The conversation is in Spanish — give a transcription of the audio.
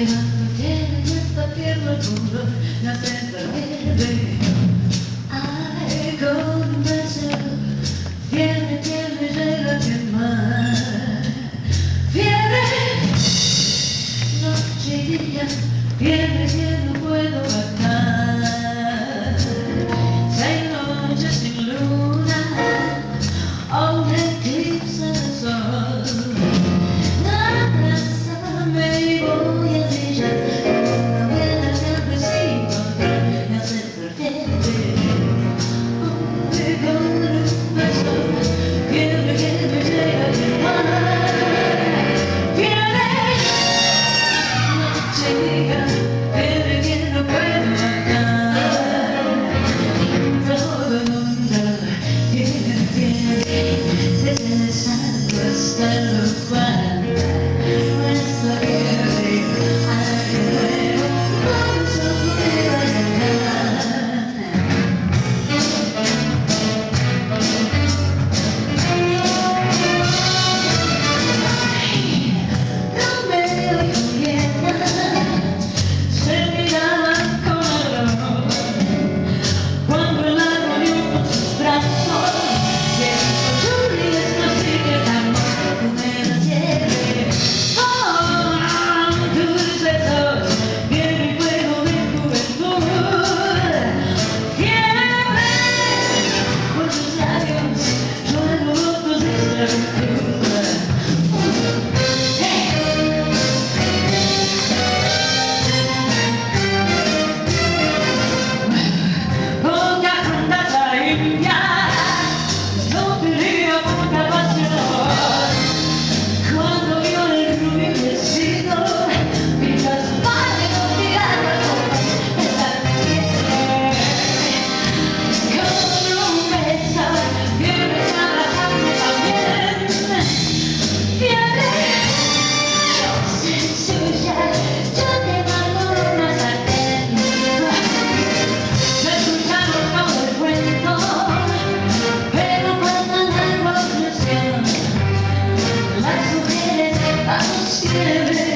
levando tiene y esta tierra puro me hace verde. Ay, con un beso viene, llega a quemar. Fiebre, noche y día, fiebre que no puedo bajar. 6 noches sin luna, o un eclipse de sol. Abrázame y voy a brillar como una vela siempre sin control. Me hace verde. Con un beso, fiebre que me llega a quemar. Fiebre, noche y día, fiebre que no puedo bajar. Todo el mundo tiene desde el santo hasta el urbano. Nuestra fiebre, algo nuevo, no se puede ganar. Romeo y Julieta se miraban con amor cuando él la rodeó con sus brazos. Y Julieta no sigue el amor como él quiere. Oh, tus besos, fiebre y fuego de juventud. Fiebre por tus labios, yo alborotos de esclavitud. Las mujeres vamos siempre.